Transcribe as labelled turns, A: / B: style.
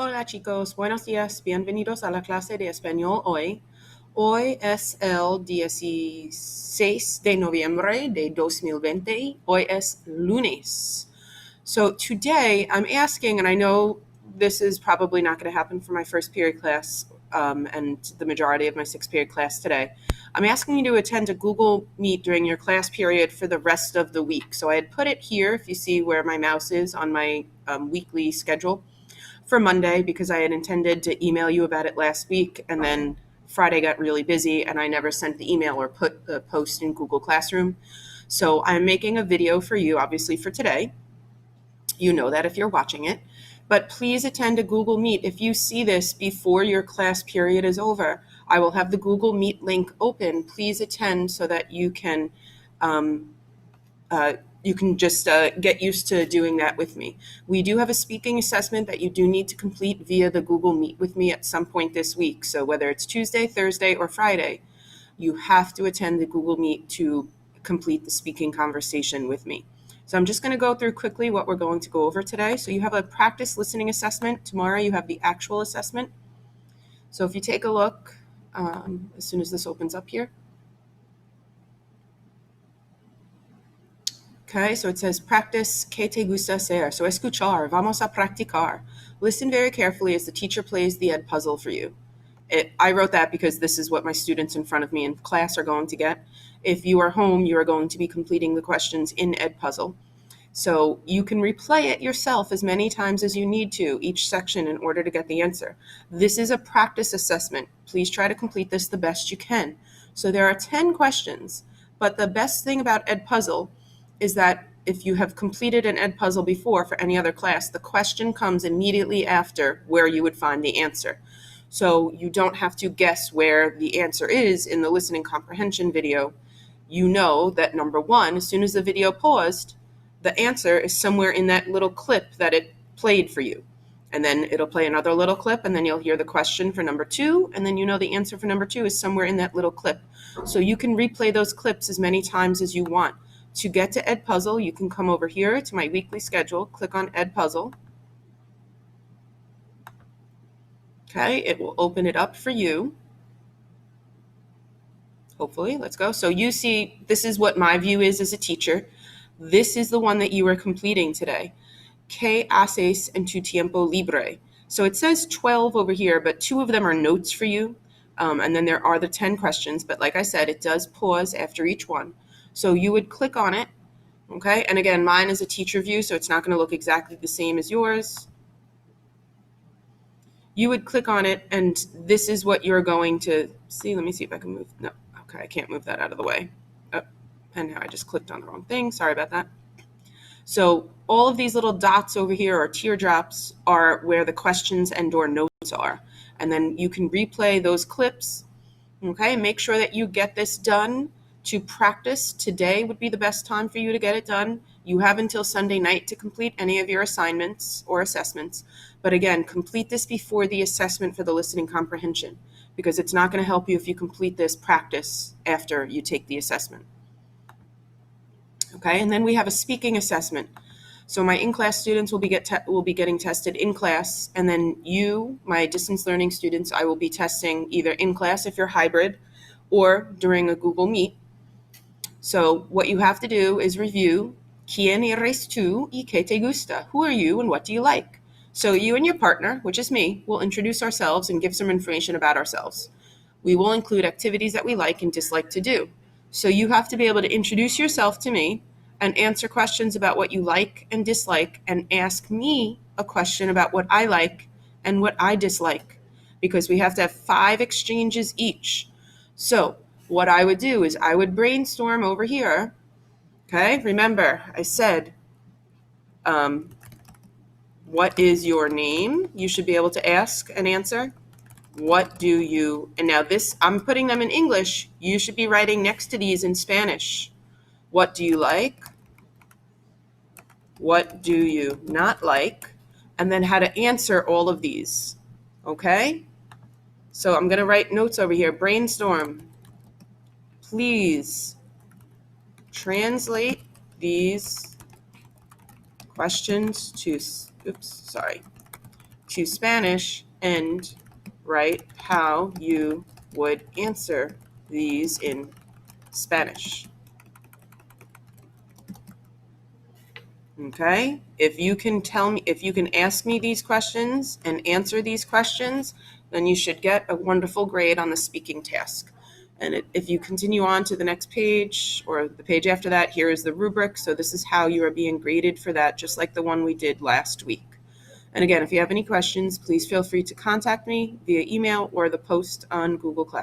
A: Hola chicos, buenos días, bienvenidos a la clase de español hoy. Hoy es el 16 de noviembre de 2020. Hoy es lunes. So today I'm asking, and I know this is probably not going to happen for my first period class and the majority of my sixth period class today. I'm asking you to attend a Google Meet during your class period for the rest of the week. So I had put it here, if you see where my mouse is on my weekly schedule, for Monday because I had intended to email you about it last week, and then Friday got really busy and I never sent the email or put the post in Google Classroom. So I'm making a video for you, obviously for today. You know that if you're watching it. But please attend a Google Meet. If you see this before your class period is over, I will have the Google Meet link open. Please attend so that you can just get used to doing that with me. We do have a speaking assessment that you do need to complete via the Google Meet with me at some point this week. So whether it's Tuesday, Thursday, or Friday, you have to attend the Google Meet to complete the speaking conversation with me. So I'm just going to go through quickly what we're going to go over today. So you have a practice listening assessment. Tomorrow you have the actual assessment. So if you take a look, as soon as this opens up here. Okay, so it says practice ¿Qué te gusta hacer? So escuchar, vamos a practicar. Listen very carefully as the teacher plays the Ed puzzle for you. I wrote that because this is what my students in front of me in class are going to get. If you are home, you are going to be completing the questions in Ed puzzle. So you can replay it yourself as many times as you need to, each section, in order to get the answer. This is a practice assessment. Please try to complete this the best you can. So there are 10 questions, but the best thing about Ed puzzle is that if you have completed an Ed puzzle before for any other class, the question comes immediately after where you would find the answer. So you don't have to guess where the answer is in the listening comprehension video. You know that number one, as soon as the video paused, the answer is somewhere in that little clip that it played for you. And then it'll play another little clip, and then you'll hear the question for number two, and then you know the answer for number two is somewhere in that little clip. So you can replay those clips as many times as you want. To get to Ed Puzzle, you can come over here to my weekly schedule, click on Ed Puzzle. Okay, it will open it up for you. Hopefully, let's go. So you see, this is what my view is as a teacher. This is the one that you are completing today. ¿Qué haces en tu tiempo libre? So it says 12 over here, but 2 of them are notes for you. And then there are the 10 questions. But like I said, it does pause after each one. So you would click on it. Okay, and again, mine is a teacher view, so it's not going to look exactly the same as yours. You would click on it, and this is what you're going to see. Let me see if I can move. No, okay, I can't move that out of the way. Oh, and now I just clicked on the wrong thing. Sorry about that. So all of these little dots over here, or teardrops, are where the questions and or notes are. And then you can replay those clips. Okay, make sure that you get this done. To practice today would be the best time for you to get it done. You have until Sunday night to complete any of your assignments or assessments. But again, complete this before the assessment for the listening comprehension, because it's not going to help you if you complete this practice after you take the assessment. Okay, and then we have a speaking assessment. So my in-class students will be getting tested in class, and then you, my distance learning students, I will be testing either in class if you're hybrid or during a Google Meet. So what you have to do is review ¿Quién eres tú y qué te gusta? Who are you and what do you like? So you and your partner, which is me, will introduce ourselves and give some information about ourselves. We will include activities that we like and dislike to do. So you have to be able to introduce yourself to me and answer questions about what you like and dislike, and ask me a question about what I like and what I dislike, because we have to have 5 exchanges each. So what I would do is I would brainstorm over here. Okay, remember I said, what is your name? You should be able to ask and answer. What do you, and now this, I'm putting them in English. You should be writing next to these in Spanish. What do you like? What do you not like? And then how to answer all of these. Okay? So I'm going to write notes over here. Brainstorm. Please translate these questions to, to Spanish and write how you would answer these in Spanish. Okay? If you can ask me these questions and answer these questions, then you should get a wonderful grade on the speaking task. And if you continue on to the next page or the page after that, here is the rubric. So this is how you are being graded for that, just like the one we did last week. And again, if you have any questions, please feel free to contact me via email or the post on Google Classroom.